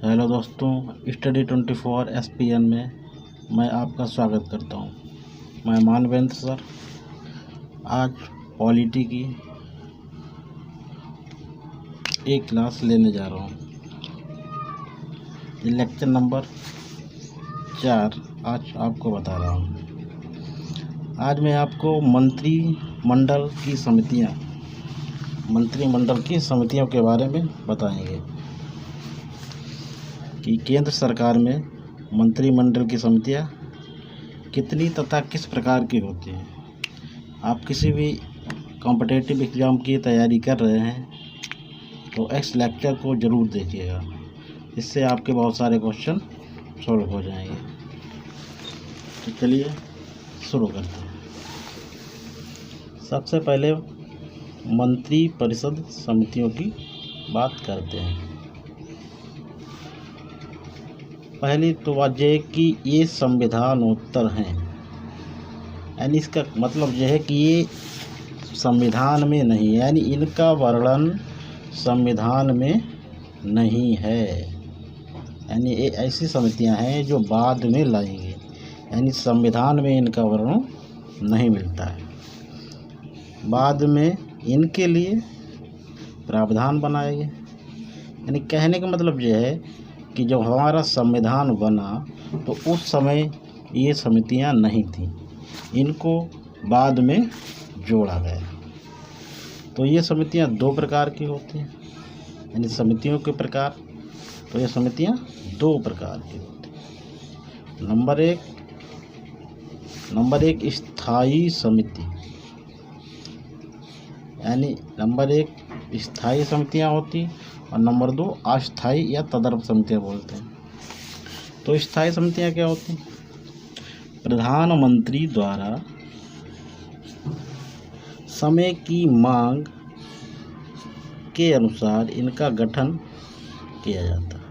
Hello दोस्तों, study 24 SPN में मैं आपका स्वागत करता हूं। मैं मानवेंद्र सर आज पॉलिटी की एक क्लास लेने जा रहा हूं। ये लेक्चर नंबर 4 आज आपको बता रहा हूं। आज मैं आपको मंत्रिमंडल की समितियों के बारे में बताएंगे कि केंद्र सरकार में मंत्रिमंडल की समितियां कितनी तथा किस प्रकार की होती हैं। आप किसी भी कॉम्पिटिटिव एग्ज़ाम की तैयारी कर रहे हैं तो इस लेक्चर को ज़रूर देखिएगा, इससे आपके बहुत सारे क्वेश्चन सॉल्व हो जाएंगे। तो चलिए शुरू करते हैं। सबसे पहले मंत्री परिषद समितियों की बात करते हैं। पहली तो बात यह है कि ये संविधानोत्तर हैं, यानी इसका मतलब यह है कि ये संविधान में नहीं है, यानी इनका वर्णन संविधान में नहीं है। यानी ये ऐसी समितियां हैं जो बाद में लाएंगे, यानी संविधान में इनका वर्णन नहीं मिलता है। बाद में इनके लिए प्रावधान बनाए गए। यानी कहने का मतलब यह है कि जब हमारा संविधान बना तो उस समय ये समितियां नहीं थीं, इनको बाद में जोड़ा गया। तो ये समितियां दो प्रकार की होती हैं, यानी समितियों के प्रकार। तो ये समितियां दो प्रकार की होती हैं। नंबर एक स्थायी समिति, यानी नंबर एक स्थायी समितियां होती और नंबर 2 अस्थायी या तदर्थ समितियां बोलते हैं। तो स्थायी समितियां क्या होती हैं? प्रधानमंत्री द्वारा समय की मांग के अनुसार इनका गठन किया जाता है।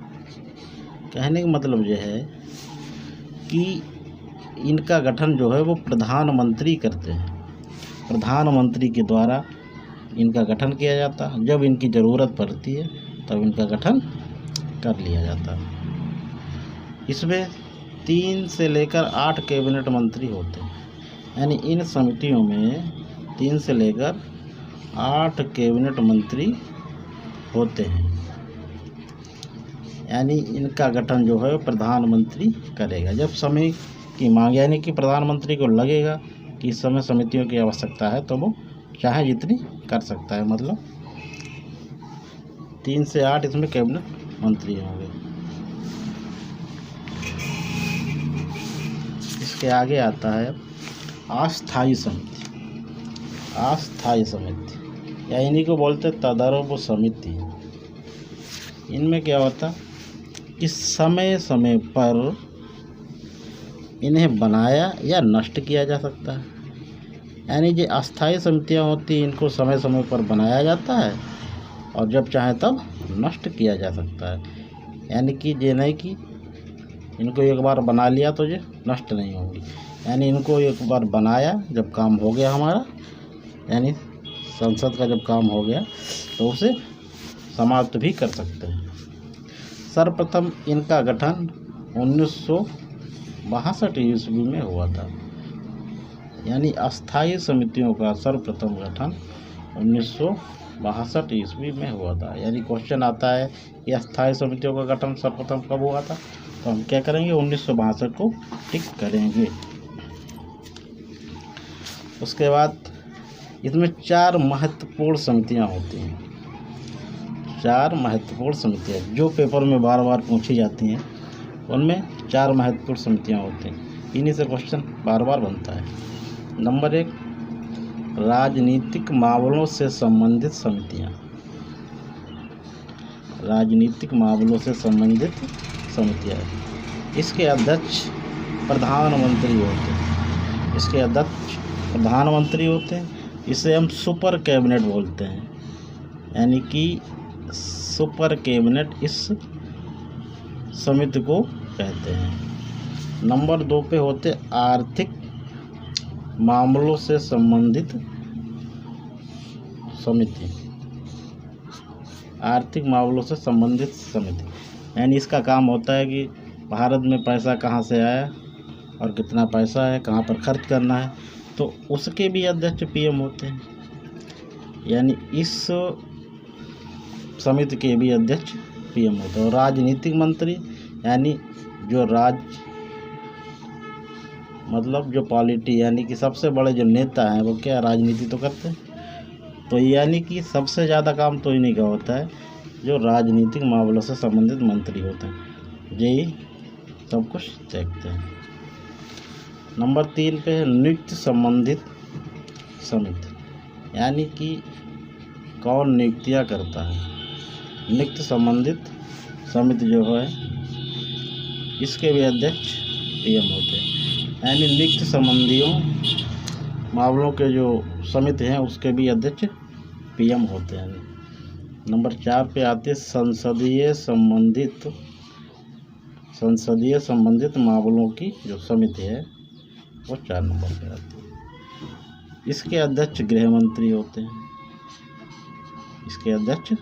कहने का मतलब यह है कि इनका गठन जो है वो प्रधानमंत्री करते हैं। प्रधानमंत्री के द्वारा इनका गठन किया जाता है। जब इनकी ज़रूरत पड़ती है तब इनका गठन कर लिया जाता है। इसमें 3 से लेकर 8 कैबिनेट मंत्री होते हैं, यानी इन समितियों में 3 से लेकर 8 कैबिनेट मंत्री होते हैं। यानी इनका गठन जो है प्रधानमंत्री करेगा जब समय की मांग, यानी कि प्रधानमंत्री को लगेगा कि इस समय समितियों की आवश्यकता है तो वो चाहे जितनी कर सकता है। मतलब 3 से 8 इसमें कैबिनेट मंत्री होंगे। इसके आगे आता है अस्थायी समिति। अस्थायी समिति या इन्हीं को बोलते तदर्थ समिति। इनमें क्या होता कि समय समय पर इन्हें बनाया या नष्ट किया जा सकता है। यानी जो अस्थायी समितियां होती हैं इनको समय समय पर बनाया जाता है और जब चाहे तब नष्ट किया जा सकता है। यानी कि ये नहीं कि इनको एक बार बना लिया तो ये नष्ट नहीं होंगी। यानी इनको एक बार बनाया, जब काम हो गया हमारा, यानी संसद का जब काम हो गया तो उसे समाप्त भी कर सकते हैं। सर्वप्रथम इनका गठन 1962 ईस्वी में हुआ था। यानी अस्थायी समितियों का सर्वप्रथम गठन 1962 ईस्वी में हुआ था। यानी क्वेश्चन आता है कि अस्थायी समितियों का गठन सर्वप्रथम कब हुआ था, तो हम क्या करेंगे 1962 को टिक करेंगे। उसके बाद इसमें 4 महत्वपूर्ण समितियां होती हैं। 4 महत्वपूर्ण समितियां जो पेपर में बार बार पूछी जाती हैं, उनमें 4 महत्वपूर्ण समितियां होती हैं। इन्हीं से क्वेश्चन बार बार बनता है। नंबर 1 राजनीतिक मामलों से संबंधित समितियां। राजनीतिक मामलों से संबंधित समितियां, इसके अध्यक्ष प्रधानमंत्री होते हैं। इसके अध्यक्ष प्रधानमंत्री होते हैं। इसे हम सुपर कैबिनेट बोलते हैं। यानी कि सुपर कैबिनेट इस समिति को कहते हैं। नंबर 2 पे होते आर्थिक मामलों से संबंधित समिति। आर्थिक मामलों से संबंधित समिति यानी इसका काम होता है कि भारत में पैसा कहाँ से आया और कितना पैसा है, कहाँ पर खर्च करना है, तो उसके भी अध्यक्ष पीएम होते हैं। यानी इस समिति के भी अध्यक्ष पीएम होते हैं। और राजनीतिक मंत्री यानी जो मतलब जो पॉलिटी यानी कि सबसे बड़े जो नेता हैं वो क्या राजनीति तो करते हैं, तो यानी कि सबसे ज़्यादा काम तो इन्हीं का होता है जो राजनीतिक मामलों से संबंधित मंत्री होते हैं, यही सब कुछ देखते हैं। नंबर 3 पे है नियुक्ति संबंधित समिति, यानी कि कौन नियुक्तियाँ करता है। नियुक्ति संबंधित समिति जो है इसके भी अध्यक्ष पीएम होते हैं। यानी नियुक्ति संबंधियों मामलों के जो समिति हैं उसके भी अध्यक्ष पीएम होते हैं। नंबर 4 पे आते हैं संसदीय संबंधित मामलों की जो समिति है वो 4 नंबर पे आती है। इसके अध्यक्ष गृह मंत्री होते हैं। इसके अध्यक्ष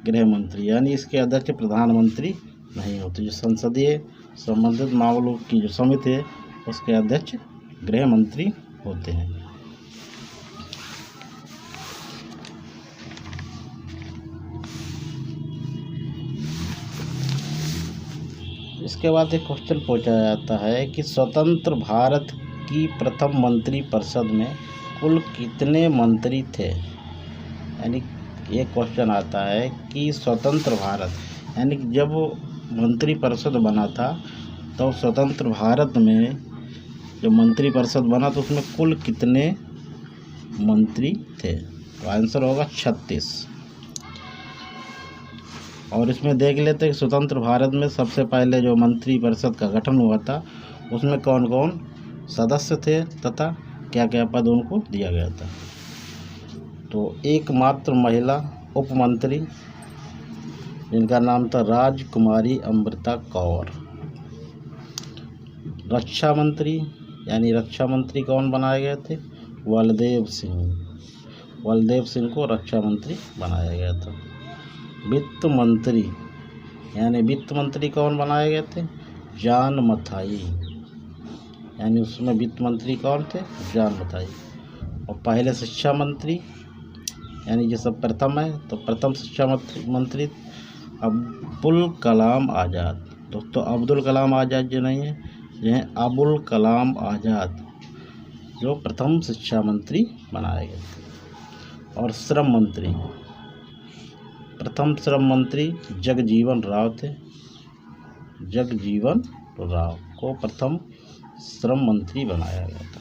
गृह मंत्री, यानी इसके अध्यक्ष प्रधानमंत्री नहीं होते। जो संसदीय संबंधित मामलों की जो समिति है उसके अध्यक्ष गृह मंत्री होते हैं। इसके बाद एक क्वेश्चन पूछा जाता है कि स्वतंत्र भारत की प्रथम मंत्री परिषद में कुल कितने मंत्री थे। यानी ये क्वेश्चन आता है कि स्वतंत्र भारत यानी जब मंत्री परिषद बना था तो स्वतंत्र भारत में जो मंत्री परिषद बना तो उसमें कुल कितने मंत्री थे, तो आंसर होगा 36। और इसमें देख लेते हैं कि स्वतंत्र भारत में सबसे पहले जो मंत्री परिषद का गठन हुआ था उसमें कौन कौन सदस्य थे तथा क्या क्या पद उनको दिया गया था। तो एकमात्र महिला उप मंत्री जिनका नाम था राजकुमारी अमृता कौर। रक्षा मंत्री यानी रक्षा मंत्री कौन बनाए गए थे, बलदेव सिंह को रक्षा मंत्री बनाया गया था। वित्त मंत्री यानी वित्त मंत्री कौन बनाए गए थे, जॉन मथाई, यानी उसमें वित्त मंत्री कौन थे, जॉन मथाई। और पहले शिक्षा मंत्री यानी जो सब प्रथम है तो प्रथम शिक्षा मंत्री अब्दुल कलाम आज़ाद। दोस्तों अब्दुल कलाम आज़ाद जो नहीं है, ये हैं अबुल कलाम आज़ाद जो प्रथम शिक्षा मंत्री बनाए गए थे। और श्रम मंत्री प्रथम श्रम मंत्री जगजीवन राव थे। जगजीवन राव को प्रथम श्रम मंत्री बनाया गया था।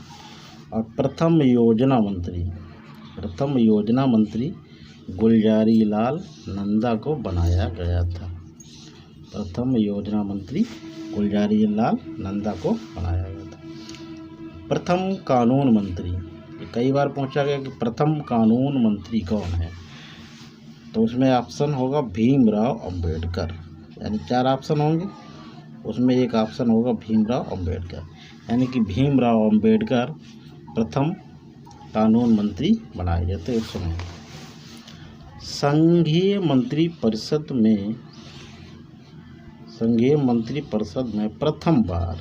और प्रथम योजना मंत्री गुलजारी लाल नंदा को बनाया गया था। प्रथम योजना मंत्री गुलजारी लाल नंदा को बनाया गया था। प्रथम कानून मंत्री, कई बार पूछा गया कि प्रथम कानून मंत्री कौन है, तो उसमें ऑप्शन होगा भीमराव अंबेडकर। यानी 4 ऑप्शन होंगे, उसमें एक ऑप्शन होगा भीमराव अंबेडकर। यानी कि भीमराव अंबेडकर प्रथम कानून मंत्री बनाए गए थे उस समय। संघीय मंत्री परिषद में प्रथम बार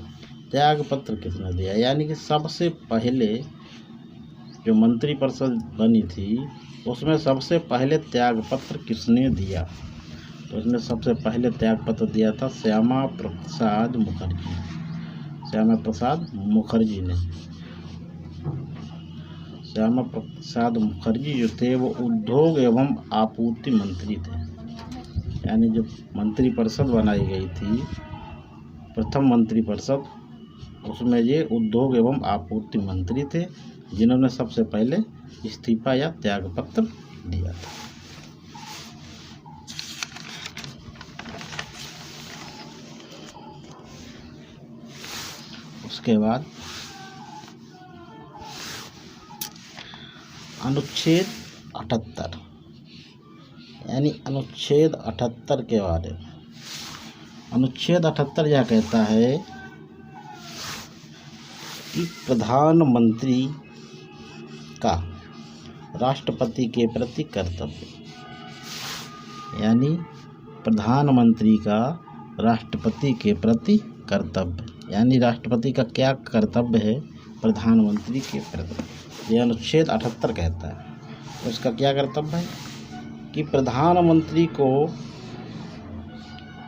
त्याग पत्र किसने दिया। यानी कि सबसे पहले जो मंत्री परिषद बनी थी उसमें सबसे पहले त्याग पत्र किसने दिया, तो उसमें सबसे पहले त्याग पत्र दिया था श्यामा प्रसाद मुखर्जी ने। श्यामा प्रसाद मुखर्जी जो थे वो उद्योग एवं आपूर्ति मंत्री थे। यानी जब मंत्री परिषद बनाई गई थी प्रथम मंत्री परिषद, उसमें ये उद्योग एवं आपूर्ति मंत्री थे जिन्होंने सबसे पहले इस्तीफा या त्याग पत्र दिया था। उसके बाद अनुच्छेद 78 यानी अनुच्छेद 78 के बारे में। अनुच्छेद 78 यह कहता है कि प्रधानमंत्री का राष्ट्रपति के प्रति कर्तव्य, यानी प्रधानमंत्री का राष्ट्रपति के प्रति कर्तव्य, यानी राष्ट्रपति का क्या कर्तव्य है प्रधानमंत्री के प्रति, यह अनुच्छेद 78 कहता है। उसका क्या कर्तव्य है कि प्रधानमंत्री को,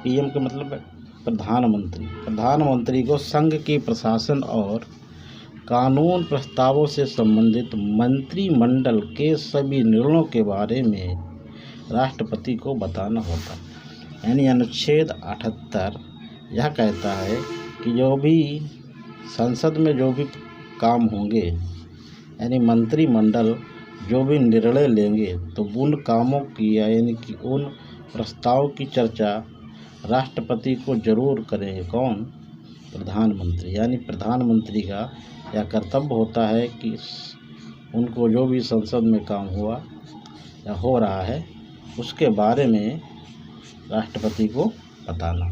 पीएम का मतलब है प्रधानमंत्री को संघ के प्रशासन और कानून प्रस्तावों से संबंधित मंत्रिमंडल के सभी निर्णयों के बारे में राष्ट्रपति को बताना होता है। यानी अनुच्छेद 78 यह कहता है कि जो भी संसद में जो भी काम होंगे, यानी मंत्रिमंडल जो भी निर्णय लेंगे, तो उन कामों की यानी कि उन प्रस्ताव की चर्चा राष्ट्रपति को जरूर करेंगे। कौन? प्रधानमंत्री। यानी प्रधानमंत्री का यह कर्तव्य होता है कि उनको जो भी संसद में काम हुआ या हो रहा है उसके बारे में राष्ट्रपति को बताना।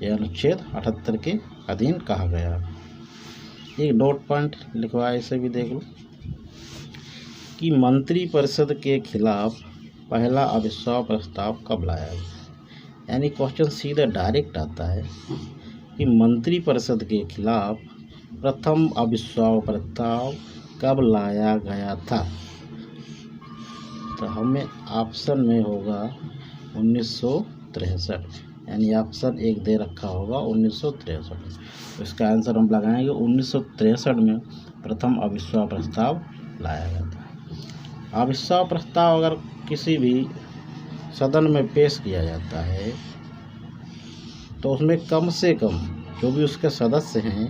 यह अनुच्छेद 78 के अधीन कहा गया। एक नोट पॉइंट लिखवाया, इसे भी देख लो कि मंत्रिपरिषद के खिलाफ पहला अविश्वास प्रस्ताव कब लाया गया। यानी क्वेश्चन सीधा डायरेक्ट आता है कि मंत्रिपरिषद के खिलाफ प्रथम अविश्वास प्रस्ताव कब लाया गया था। तो हमें ऑप्शन में होगा 1963, यानी ऑप्शन 1 दे रखा होगा 1963। तो इसका आंसर हम लगाएंगे 1963 में प्रथम अविश्वास प्रस्ताव लाया गया था। अविश्वास प्रस्ताव अगर किसी भी सदन में पेश किया जाता है तो उसमें कम से कम जो भी उसके सदस्य हैं,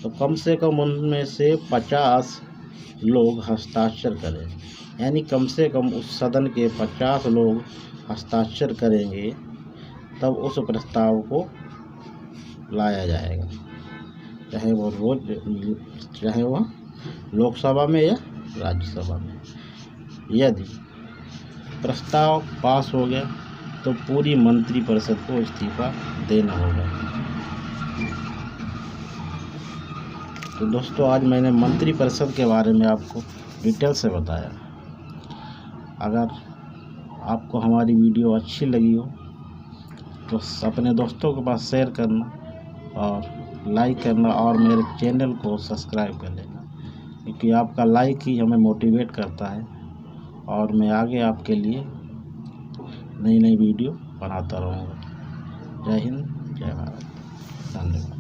तो कम से कम उनमें से 50 लोग हस्ताक्षर करें। यानी कम से कम उस सदन के 50 लोग हस्ताक्षर करेंगे तब उस प्रस्ताव को लाया जाएगा, चाहे वह लोकसभा में या राज्यसभा में। यदि प्रस्ताव पास हो गया तो पूरी मंत्रिपरिषद को इस्तीफा देना होगा। तो दोस्तों, आज मैंने मंत्रिपरिषद के बारे में आपको डिटेल से बताया। अगर आपको हमारी वीडियो अच्छी लगी हो तो अपने दोस्तों के पास शेयर करना और लाइक करना और मेरे चैनल को सब्सक्राइब कर लेना, क्योंकि आपका लाइक ही हमें मोटिवेट करता है और मैं आगे आपके लिए नई वीडियो बनाता रहूँगा। जय हिंद, जय भारत, धन्यवाद।